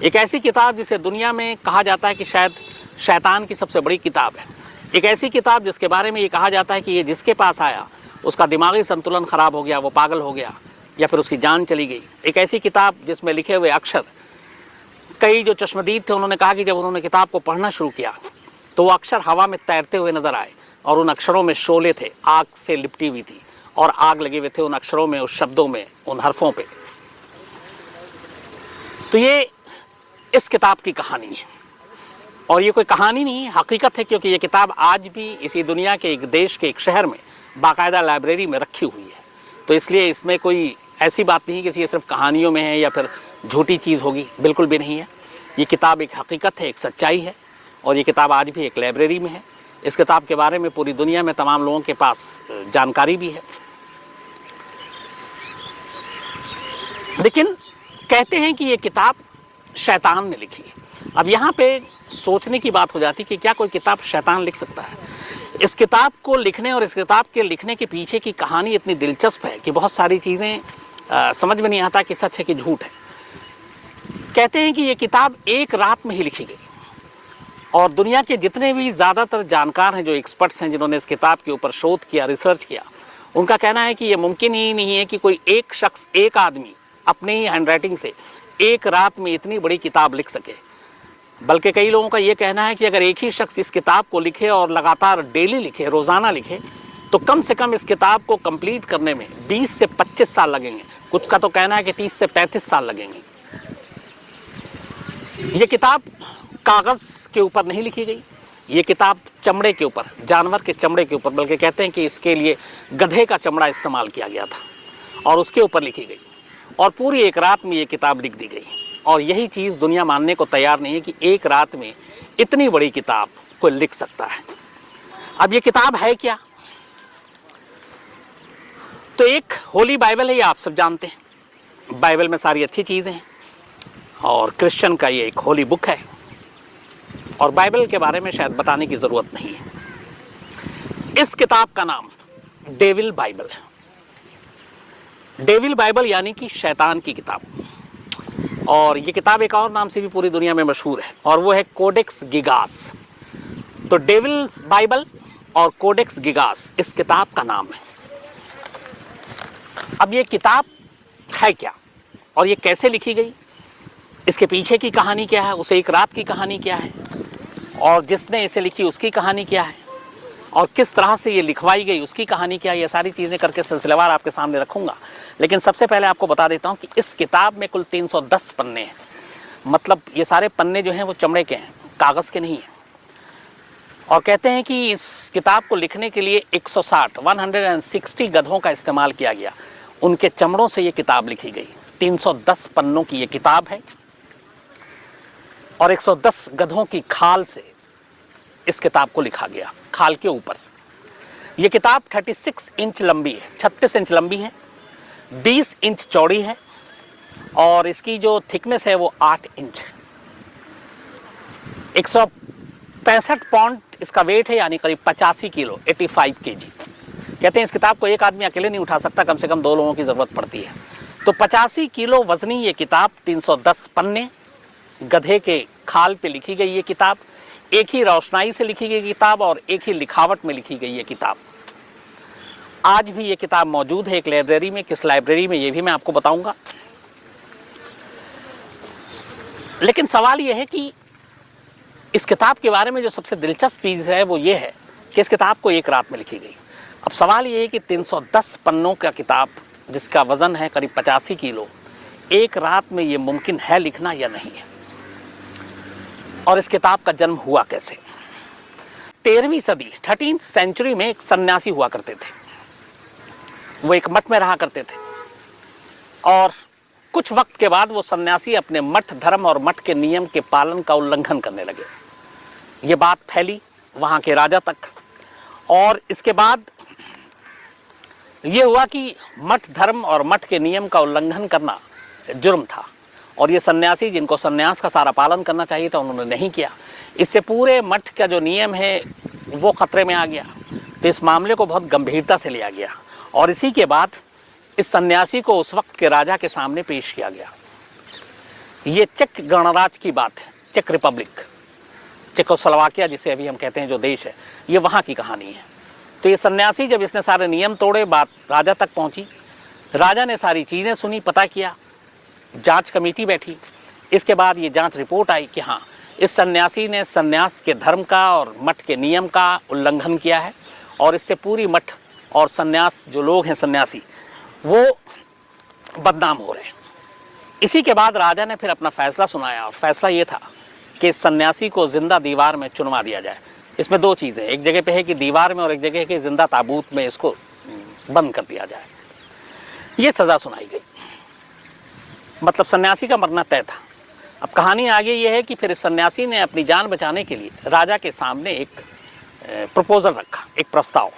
एक ऐसी किताब जिसे दुनिया में कहा जाता है कि शायद शैतान की सबसे बड़ी किताब है। एक ऐसी किताब जिसके बारे में ये कहा जाता है कि ये जिसके पास आया उसका दिमागी संतुलन खराब हो गया, वो पागल हो गया या फिर उसकी जान चली गई। एक ऐसी किताब जिसमें लिखे हुए अक्षर, कई जो चश्मदीद थे उन्होंने कहा कि जब उन्होंने किताब को पढ़ना शुरू किया तो वो अक्षर हवा में तैरते हुए नजर आए और उन अक्षरों में शोले थे, आग से लिपटी हुई थी और आग लगे हुए थे उन अक्षरों में, उस शब्दों में, उन हरफों पे। तो ये इस किताब की कहानी है और ये कोई कहानी नहीं, हकीकत है, क्योंकि ये किताब आज भी इसी दुनिया के एक देश के एक शहर में बाकायदा लाइब्रेरी में रखी हुई है। तो इसलिए इसमें कोई ऐसी बात नहीं कि ये सिर्फ कहानियों में है या फिर झूठी चीज़ होगी, बिल्कुल भी नहीं है। ये किताब एक हकीकत है, एक सच्चाई है और ये किताब आज भी एक लाइब्रेरी में है। इस किताब के बारे में पूरी दुनिया में तमाम लोगों के पास जानकारी भी है। लेकिन कहते हैं कि ये किताब शैतान ने लिखी है। अब यहाँ पे सोचने की बात हो जाती कि क्या कोई किताब शैतान लिख सकता है? इस किताब को लिखने और इस किताब के लिखने के पीछे की कहानी इतनी दिलचस्प है कि बहुत सारी चीज़ें समझ में नहीं आता कि सच है कि झूठ है। कहते हैं कि ये किताब एक रात में ही लिखी गई और दुनिया के जितने भी ज़्यादातर जानकार हैं, जो एक्सपर्ट्स हैं जिन्होंने इस किताब के ऊपर शोध किया, रिसर्च किया, उनका कहना है कि ये मुमकिन ही नहीं है कि कोई एक शख्स, एक आदमी अपने ही हैंडराइटिंग से एक रात में इतनी बड़ी किताब लिख सके। बल्कि कई लोगों का ये कहना है कि अगर एक ही शख्स इस किताब को लिखे और लगातार डेली लिखे, रोज़ाना लिखे, तो कम से कम इस किताब को कंप्लीट करने में 20 से 25 साल लगेंगे। कुछ का तो कहना है कि 30 से 35 साल लगेंगे। ये किताब कागज़ के ऊपर नहीं लिखी गई, ये किताब चमड़े के ऊपर, जानवर के चमड़े के ऊपर, बल्कि कहते हैं कि इसके लिए गधे का चमड़ा इस्तेमाल किया गया था और उसके ऊपर लिखी गई और पूरी एक रात में ये किताब लिख दी गई। और यही चीज़ दुनिया मानने को तैयार नहीं है कि एक रात में इतनी बड़ी किताब कोई लिख सकता है। अब ये किताब है क्या? तो एक होली बाइबल है, ये आप सब जानते हैं। बाइबल में सारी अच्छी चीज़ें हैं और क्रिश्चियन का ये एक होली बुक है और बाइबल के बारे में शायद बताने की ज़रूरत नहीं है। इस किताब का नाम डेविल बाइबल है। डेविल बाइबल यानी कि शैतान की किताब। और ये किताब एक और नाम से भी पूरी दुनिया में मशहूर है और वो है कोडेक्स गिगास। तो डेविल बाइबल और कोडेक्स गिगास इस किताब का नाम है। अब ये किताब है क्या और ये कैसे लिखी गई, इसके पीछे की कहानी क्या है, उसे एक रात की कहानी क्या है और जिसने इसे लिखी उसकी कहानी क्या है और किस तरह से ये लिखवाई गई उसकी कहानी क्या है, ये सारी चीज़ें करके सिलसिलेवार आपके सामने रखूंगा। लेकिन सबसे पहले आपको बता देता हूँ कि इस किताब में कुल 310 पन्ने हैं। मतलब ये सारे पन्ने जो हैं वो चमड़े के हैं, कागज़ के नहीं हैं। और कहते हैं कि इस किताब को लिखने के लिए 160 गधों का इस्तेमाल किया गया। उनके चमड़ों से ये किताब लिखी गई। 310 पन्नों की ये किताब है और 110 गधों की खाल से इस किताब को लिखा गया, खाल के ऊपर। ये किताब 36 इंच लंबी है, 36 इंच लंबी है, 20 इंच चौड़ी है और इसकी जो थिकनेस है वो 8 इंच है। 165 पाउंड इसका वेट है, यानी करीब 85 किलो, 85 kg। कहते हैं इस किताब को एक आदमी अकेले नहीं उठा सकता, कम से कम 2 लोगों की ज़रूरत पड़ती है। तो 85 किलो वजनी ये किताब, 310 पन्ने, गधे के खाल पे लिखी गई ये किताब, एक ही रोशनाई से लिखी गई किताब और एक ही लिखावट में लिखी गई ये किताब। आज भी ये किताब मौजूद है एक लाइब्रेरी में। किस लाइब्रेरी में ये भी मैं आपको बताऊंगा। लेकिन सवाल ये है कि इस किताब के बारे में जो सबसे दिलचस्प चीज़ है वो ये है कि इस किताब को एक रात में लिखी गई। अब सवाल ये है कि 310 पन्नों का किताब जिसका वज़न है करीब 85 किलो, एक रात में ये मुमकिन है लिखना या नहीं है? और इस किताब का जन्म हुआ कैसे? 13वीं सदी, 13th सेंचुरी में एक सन्यासी हुआ करते थे। वो एक मठ में रहा करते थे और कुछ वक्त के बाद वो सन्यासी अपने मठ धर्म और मठ के नियम के पालन का उल्लंघन करने लगे। ये बात फैली वहाँ के राजा तक और इसके बाद ये हुआ कि मठ धर्म और मठ के नियम का उल्लंघन करना जुर्म था और ये सन्यासी, जिनको सन्यास का सारा पालन करना चाहिए था, उन्होंने नहीं किया। इससे पूरे मठ का जो नियम है वो खतरे में आ गया। तो इस मामले को बहुत गंभीरता से लिया गया और इसी के बाद इस सन्यासी को उस वक्त के राजा के सामने पेश किया गया। ये चेक गणराज्य की बात है, चेक रिपब्लिक, चेकोस्लोवाकिया जिसे अभी हम कहते हैं जो देश है, ये वहाँ की कहानी है। तो ये सन्यासी जब इसने सारे नियम तोड़े, बात राजा तक पहुँची, राजा ने सारी चीज़ें सुनी, पता किया, जांच कमेटी बैठी, इसके बाद ये जांच रिपोर्ट आई कि हाँ, इस सन्यासी ने सन्यास के धर्म का और मठ के नियम का उल्लंघन किया है और इससे पूरी मठ और सन्यास जो लोग हैं सन्यासी वो बदनाम हो रहे हैं। इसी के बाद राजा ने फिर अपना फैसला सुनाया और फैसला ये था कि सन्यासी को जिंदा दीवार में चुनवा दिया जाए। इसमें दो चीज़ें, एक जगह पे है कि दीवार में और एक जगह के जिंदा ताबूत में इसको बंद कर दिया जाए। ये सज़ा सुनाई गई, मतलब सन्यासी का मरना तय था। अब कहानी आगे ये है कि फिर इस सन्यासी ने अपनी जान बचाने के लिए राजा के सामने एक प्रपोजल रखा, एक प्रस्ताव।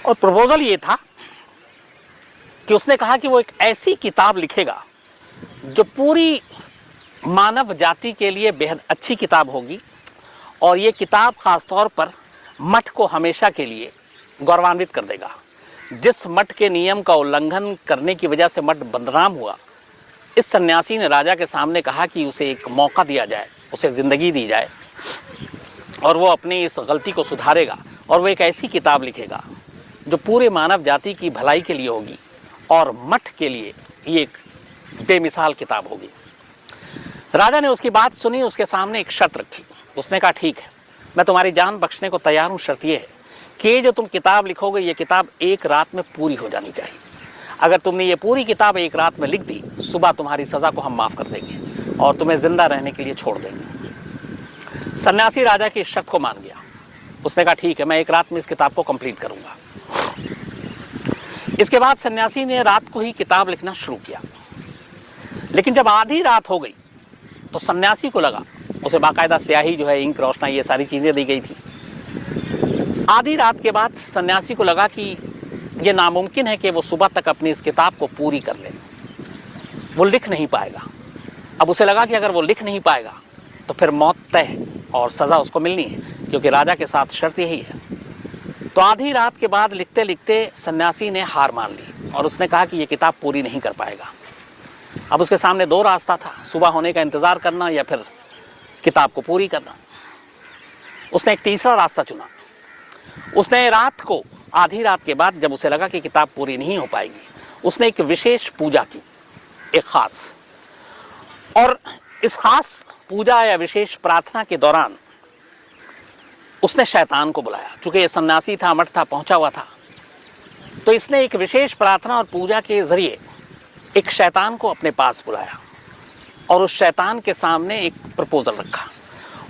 और प्रपोजल ये था कि उसने कहा कि वो एक ऐसी किताब लिखेगा जो पूरी मानव जाति के लिए बेहद अच्छी किताब होगी और ये किताब खास तौर पर मठ को हमेशा के लिए गौरवान्वित कर देगा। जिस मठ के नियम का उल्लंघन करने की वजह से मठ बदनाम हुआ, इस सन्यासी ने राजा के सामने कहा कि उसे एक मौका दिया जाए, उसे ज़िंदगी दी जाए और वो अपनी इस गलती को सुधारेगा और वो एक ऐसी किताब लिखेगा जो पूरे मानव जाति की भलाई के लिए होगी और मठ के लिए ये एक बेमिसाल किताब होगी। राजा ने उसकी बात सुनी, उसके सामने एक शर्त रखी। उसने कहा ठीक है, मैं तुम्हारी जान बख्शने को तैयार हूँ, शर्त ये है कि ये जो तुम किताब लिखोगे ये किताब एक रात में पूरी हो जानी चाहिए। अगर तुमने ये पूरी किताब एक रात में लिख दी, सुबह तुम्हारी सज़ा को हम माफ़ कर देंगे और तुम्हें ज़िंदा रहने के लिए छोड़ देंगे। सन्यासी राजा की इस शर्त को मान गया। उसने कहा ठीक है, मैं एक रात में इस किताब को कंप्लीट करूँगा। इसके बाद सन्यासी ने रात को ही किताब लिखना शुरू किया, लेकिन जब आधी रात हो गई तो सन्यासी को लगा, उसे बाकायदा स्याही जो है, इंक, रोशनाई, ये सारी चीज़ें दी गई थी। आधी रात के बाद सन्यासी को लगा कि ये नामुमकिन है कि वो सुबह तक अपनी इस किताब को पूरी कर ले, वो लिख नहीं पाएगा। अब उसे लगा कि अगर वो लिख नहीं पाएगा तो फिर मौत तय है और सज़ा उसको मिलनी है, क्योंकि राजा के साथ शर्त यही है। तो आधी रात के बाद लिखते लिखते सन्यासी ने हार मान ली और उसने कहा कि ये किताब पूरी नहीं कर पाएगा। अब उसके सामने दो रास्ता था, सुबह होने का इंतज़ार करना या फिर किताब को पूरी करना। उसने एक तीसरा रास्ता चुना। उसने रात को, आधी रात के बाद जब उसे लगा कि किताब पूरी नहीं हो पाएगी, उसने एक विशेष पूजा की, एक ख़ास, और इस ख़ास पूजा या विशेष प्रार्थना के दौरान उसने शैतान को बुलाया। चूँकि ये सन्यासी था, मठ था, पहुंचा हुआ था, तो इसने एक विशेष प्रार्थना और पूजा के ज़रिए एक शैतान को अपने पास बुलाया और उस शैतान के सामने एक प्रपोजल रखा।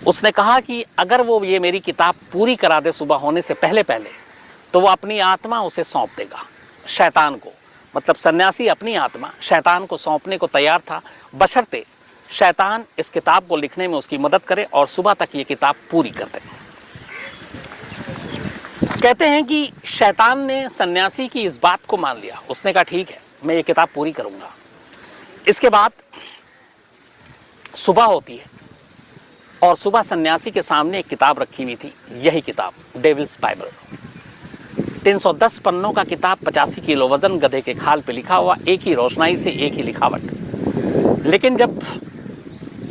उसने कहा कि अगर वो ये मेरी किताब पूरी करा दे सुबह होने से पहले पहले, तो वो अपनी आत्मा उसे सौंप देगा शैतान को। मतलब सन्यासी अपनी आत्मा शैतान को सौंपने को तैयार था, बशर्ते शैतान इस किताब को लिखने में उसकी मदद करे और सुबह तक ये किताब पूरी कर दे। कहते हैं कि शैतान ने सन्यासी की इस बात को मान लिया। उसने कहा ठीक है, मैं ये किताब पूरी करूंगा। इसके बाद सुबह होती है और सुबह सन्यासी के सामने एक किताब रखी हुई थी, यही किताब डेविल्स बाइबल। 310 पन्नों का किताब, 85 किलो वजन, गधे के खाल पे लिखा हुआ, एक ही रोशनाई से एक ही लिखावट। लेकिन जब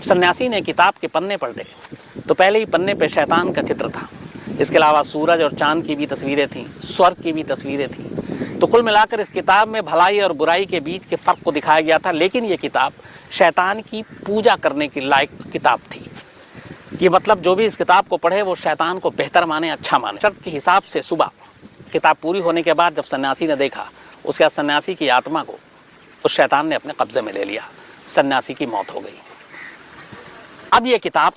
सन्यासी ने किताब के पन्ने पलटे तो पहले ही पन्ने पे शैतान का चित्र था। इसके अलावा सूरज और चांद की भी तस्वीरें थीं, स्वर्ग की भी तस्वीरें थीं। तो कुल मिलाकर इस किताब में भलाई और बुराई के बीच के फ़र्क को दिखाया गया था। लेकिन ये किताब शैतान की पूजा करने की लायक किताब थी। ये मतलब जो भी इस किताब को पढ़े वो शैतान को बेहतर माने, अच्छा माने। शर्त के हिसाब से सुबह किताब पूरी होने के बाद जब सन्यासी ने देखा, उसके बाद सन्यासी की आत्मा को उस शैतान ने अपने कब्जे में ले लिया। सन्यासी की मौत हो गई। अब ये किताब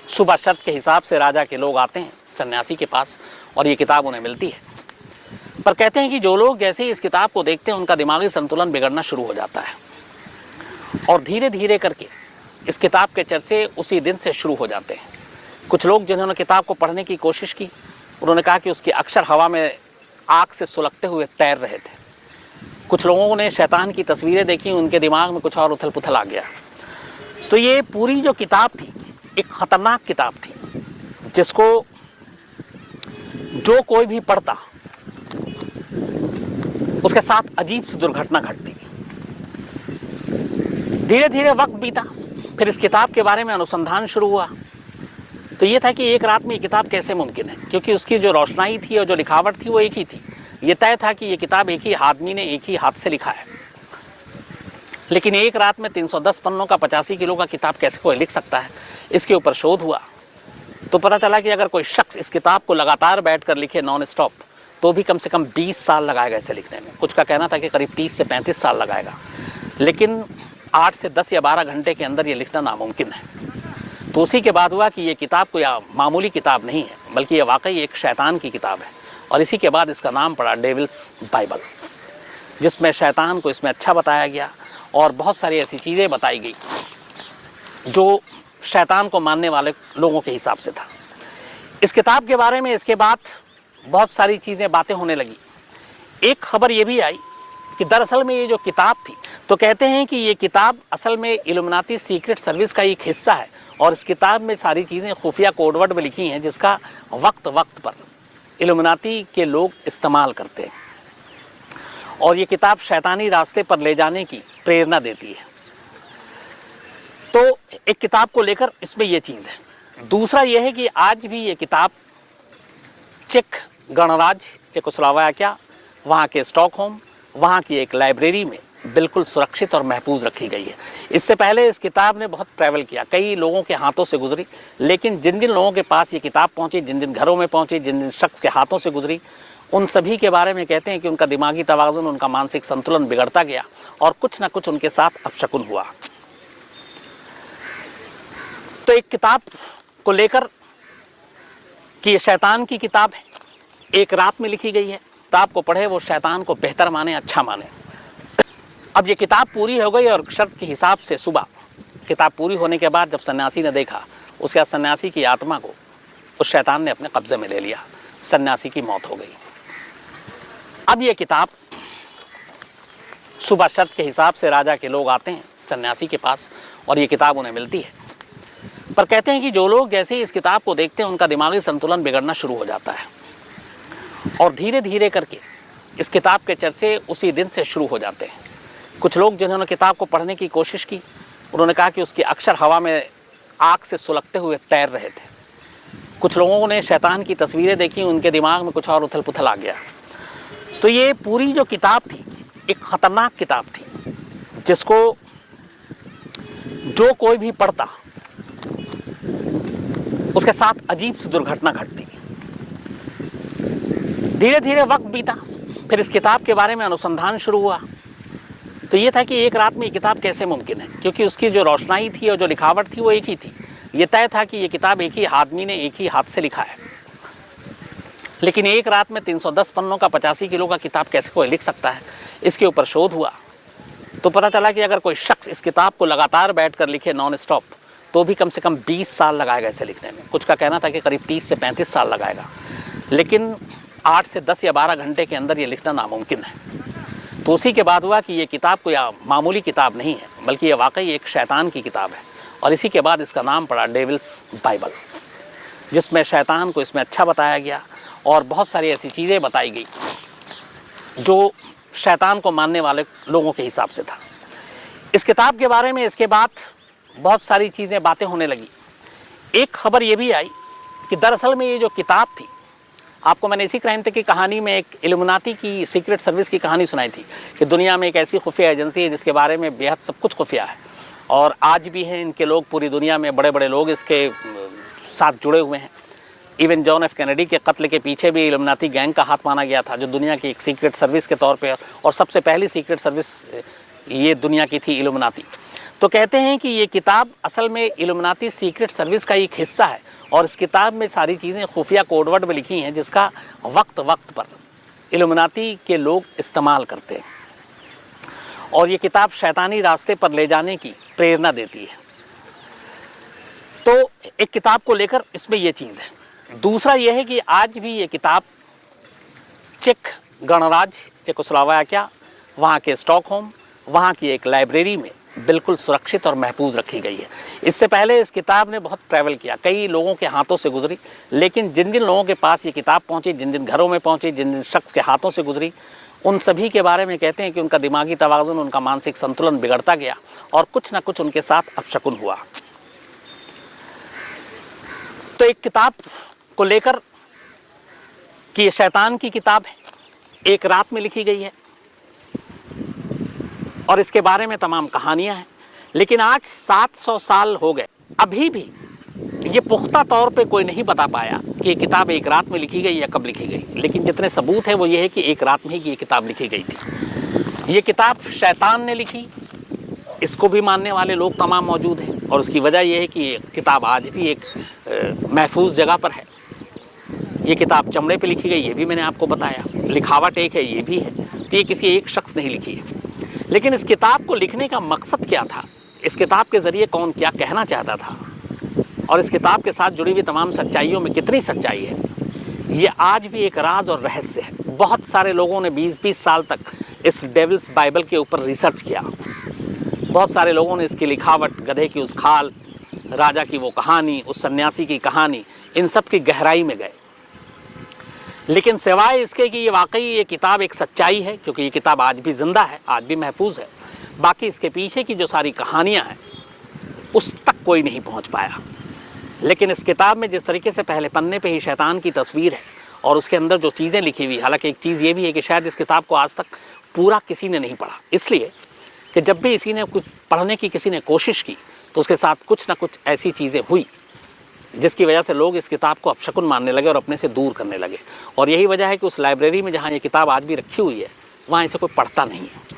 सुबह शर्त के हिसाब से राजा के लोग आते हैं सन्यासी के पास और ये किताब उन्हें मिलती है। पर कहते हैं कि जो लोग जैसे ही इस किताब को देखते हैं उनका दिमागी संतुलन बिगड़ना शुरू हो जाता है और धीरे धीरे करके इस किताब के चर्चे उसी दिन से शुरू हो जाते हैं। कुछ लोग जिन्होंने किताब को पढ़ने की कोशिश की, उन्होंने कहा कि उसके अक्षर हवा में आग से सुलगते हुए तैर रहे थे। कुछ लोगों ने शैतान की तस्वीरें देखी, उनके दिमाग में कुछ और उथल पुथल आ गया। तो ये पूरी जो किताब थी एक ख़तरनाक किताब थी, जिसको जो कोई भी पढ़ता उसके साथ अजीब सी दुर्घटना घटती। धीरे धीरे वक्त बीता, फिर इस किताब के बारे में अनुसंधान शुरू हुआ। तो ये था कि एक रात में ये किताब कैसे मुमकिन है, क्योंकि उसकी जो रोशनाई थी और जो लिखावट थी वो एक ही थी। ये तय था कि ये किताब एक ही आदमी ने एक ही हाथ से लिखा है। लेकिन एक रात में 310 पन्नों का 85 किलो का किताब कैसे कोई लिख सकता है, इसके ऊपर शोध हुआ। तो पता चला कि अगर कोई शख्स इस किताब को लगातार बैठकर लिखे नॉन स्टॉप, तो भी कम से कम 20 साल लगाएगा इसे लिखने में। कुछ का कहना था कि करीब 30 से 35 साल लगाएगा, लेकिन 8 से 10 या 12 घंटे के अंदर ये लिखना नामुमकिन है। तो उसी के बाद हुआ कि ये किताब कोई मामूली किताब नहीं है, बल्कि ये वाकई एक शैतान की किताब है। और इसी के बाद इसका नाम पड़ा डेविल्स बाइबल, जिसमें शैतान को इसमें अच्छा बताया गया और बहुत सारी ऐसी चीज़ें बताई गई जो शैतान को मानने वाले लोगों के हिसाब से था। इस किताब के बारे में इसके बाद बहुत सारी चीज़ें बातें होने लगी। एक खबर ये भी आई कि दरअसल में ये जो किताब थी, तो कहते हैं कि ये किताब असल में इल्यूमिनाती सीक्रेट सर्विस का एक हिस्सा है और इस किताब में सारी चीज़ें खुफिया कोडवर्ड में लिखी हैं, जिसका वक्त वक्त पर इल्यूमिनाती के लोग इस्तेमाल करते हैं और ये किताब शैतानी रास्ते पर ले जाने की प्रेरणा देती है। तो एक किताब को लेकर इसमें यह चीज़ है। दूसरा यह है कि आज भी ये किताब चेक गणराज्य चेकोस्लोवाकिया, वहाँ के स्टॉकहोम, वहाँ की एक लाइब्रेरी में बिल्कुल सुरक्षित और महफूज रखी गई है। इससे पहले इस किताब ने बहुत ट्रैवल किया, कई लोगों के हाथों से गुजरी, लेकिन जिन जिन लोगों के पास ये किताब पहुँची, जिन जिन घरों में पहुँची, जिन जिन शख्स के हाथों से गुजरी, उन सभी के बारे में कहते हैं कि उनका दिमागी तवाज़ुन, उनका मानसिक संतुलन बिगड़ता गया और कुछ ना कुछ उनके साथ अपशकुन हुआ। तो एक किताब को लेकर कि ये शैतान की किताब है, एक रात में लिखी गई है, किताब को पढ़े वो शैतान को बेहतर माने, अच्छा माने। अब ये किताब पूरी हो गई और शर्त के हिसाब से सुबह किताब पूरी होने के बाद जब सन्यासी ने देखा, उसके बाद सन्यासी की आत्मा को उस शैतान ने अपने कब्जे में ले लिया, सन्यासी की मौत हो गई। अब ये किताब सुबह शर्त के हिसाब से राजा के लोग आते हैं सन्यासी के पास और ये किताब उन्हें मिलती है। पर कहते हैं कि जो लोग जैसे ही इस किताब को देखते हैं उनका दिमागी संतुलन बिगड़ना शुरू हो जाता है और धीरे धीरे करके इस किताब के चर्चे उसी दिन से शुरू हो जाते हैं। कुछ लोग जिन्होंने किताब को पढ़ने की कोशिश की, उन्होंने कहा कि उसके अक्षर हवा में आग से सुलगते हुए तैर रहे थे। कुछ लोगों ने शैतान की तस्वीरें देखी, उनके दिमाग में कुछ और उथल पुथल आ गया। तो ये पूरी जो किताब थी एक ख़तरनाक किताब थी, जिसको जो कोई भी पढ़ता उसके साथ अजीब सी दुर्घटना घटती। धीरे धीरे वक्त बीता, फिर इस किताब के बारे में अनुसंधान शुरू हुआ। तो ये था कि एक रात में ये किताब कैसे मुमकिन है, क्योंकि उसकी जो रोशनाई थी और जो लिखावट थी वो एक ही थी। ये तय था कि ये किताब एक ही आदमी ने एक ही हाथ से लिखा है। लेकिन एक रात में 310 पन्नों का 85 किलो का किताब कैसे कोई लिख सकता है, इसके ऊपर शोध हुआ। तो पता चला कि अगर कोई शख्स इस किताब को लगातार बैठकर लिखे नॉन स्टॉप, तो भी कम से कम 20 साल लगाएगा इसे लिखने में। कुछ का कहना था कि करीब 30 से 35 साल लगाएगा, लेकिन 8 से 10 या 12 घंटे के अंदर ये लिखना नामुमकिन है। तो उसी के बाद हुआ कि ये किताब कोई मामूली किताब नहीं है, बल्कि ये वाकई एक शैतान की किताब है। और इसी के बाद इसका नाम पड़ा डेविल्स बाइबल, जिसमें शैतान को इसमें अच्छा बताया गया और बहुत सारी ऐसी चीज़ें बताई गई जो शैतान को मानने वाले लोगों के हिसाब से था। इस किताब के बारे में इसके बाद बहुत सारी चीज़ें बातें होने लगी। एक खबर ये भी आई कि दरअसल में ये जो किताब थी, आपको मैंने इसी क्राइम की कहानी में एक इल्यूमिनाती की सीक्रेट सर्विस की कहानी सुनाई थी कि दुनिया में एक ऐसी खुफिया एजेंसी है जिसके बारे में बेहद सब कुछ खुफिया है और आज भी हैं इनके लोग, पूरी दुनिया में बड़े बड़े लोग इसके साथ जुड़े हुए हैं। इवन जॉन एफ कैनेडी के कत्ल के पीछे भी इल्यूमिनाती गैंग का हाथ माना गया था, जो दुनिया की एक सीक्रेट सर्विस के तौर पे, और सबसे पहली सीक्रेट सर्विस ये दुनिया की थी इल्यूमिनाती। तो कहते हैं कि ये किताब असल में इल्यूमिनाती सीक्रेट सर्विस का एक हिस्सा है और इस किताब में सारी चीज़ें खुफिया कोडवर्ड में लिखी हैं, जिसका वक्त वक्त पर इल्यूमिनाती के लोग इस्तेमाल करते हैं और ये किताब शैतानी रास्ते पर ले जाने की प्रेरणा देती है। तो एक किताब को लेकर इसमें यह चीज़ है। दूसरा यह है कि आज भी ये किताब चेक गणराज्य चेकोस्लोवाकिया, वहाँ के स्टॉकहोम, वहाँ की एक लाइब्रेरी में बिल्कुल सुरक्षित और महफूज रखी गई है। इससे पहले इस किताब ने बहुत ट्रैवल किया, कई लोगों के हाथों से गुजरी, लेकिन जिन जिन लोगों के पास ये किताब पहुँची, जिन जिन घरों में पहुँची, जिन जिन शख्स के हाथों से गुजरी, उन सभी के बारे में कहते हैं कि उनका दिमागी तवाज़ुन, उनका मानसिक संतुलन बिगड़ता गया और कुछ ना कुछ उनके साथ अपशकुन हुआ। तो एक किताब को लेकर कि ये शैतान की किताब है, एक रात में लिखी गई है और इसके बारे में तमाम कहानियां हैं, लेकिन आज 700 साल हो गए, अभी भी ये पुख्ता तौर पे कोई नहीं बता पाया कि ये किताब एक रात में लिखी गई या कब लिखी गई। लेकिन जितने सबूत हैं वो ये है कि एक रात में ही ये किताब लिखी गई थी। ये किताब शैतान ने लिखी, इसको भी मानने वाले लोग तमाम मौजूद हैं, और उसकी वजह यह है कि ये किताब आज भी एक महफूज जगह पर है। ये किताब चमड़े पे लिखी गई, ये भी मैंने आपको बताया, लिखावट एक है, ये भी है। तो ये किसी एक शख्स ने ही लिखी है। लेकिन इस किताब को लिखने का मकसद क्या था, इस किताब के ज़रिए कौन क्या कहना चाहता था, और इस किताब के साथ जुड़ी हुई तमाम सच्चाइयों में कितनी सच्चाई है, ये आज भी एक राज और रहस्य है। बहुत सारे लोगों ने 20-20 साल तक इस डेविल्स बाइबल के ऊपर रिसर्च किया। बहुत सारे लोगों ने इसकी लिखावट, गधे की उस खाल, राजा की वो कहानी, उस सन्यासी की कहानी, इन सब की गहराई में गए। लेकिन सिवाय इसके कि ये वाकई ये किताब एक सच्चाई है, क्योंकि ये किताब आज भी जिंदा है, आज भी महफूज है, बाकी इसके पीछे की जो सारी कहानियाँ हैं उस तक कोई नहीं पहुँच पाया। लेकिन इस किताब में जिस तरीके से पहले पन्ने पे ही शैतान की तस्वीर है और उसके अंदर जो चीज़ें लिखी हुई, हालांकि एक चीज़ ये भी है कि शायद इस किताब को आज तक पूरा किसी ने नहीं पढ़ा, इसलिए कि जब भी इसी ने कुछ पढ़ने की किसी ने कोशिश की तो उसके साथ कुछ ना कुछ ऐसी चीज़ें हुई जिसकी वजह से लोग इस किताब को अपशकुन मानने लगे और अपने से दूर करने लगे। और यही वजह है कि उस लाइब्रेरी में जहाँ ये किताब आज भी रखी हुई है वहाँ इसे कोई पढ़ता नहीं है।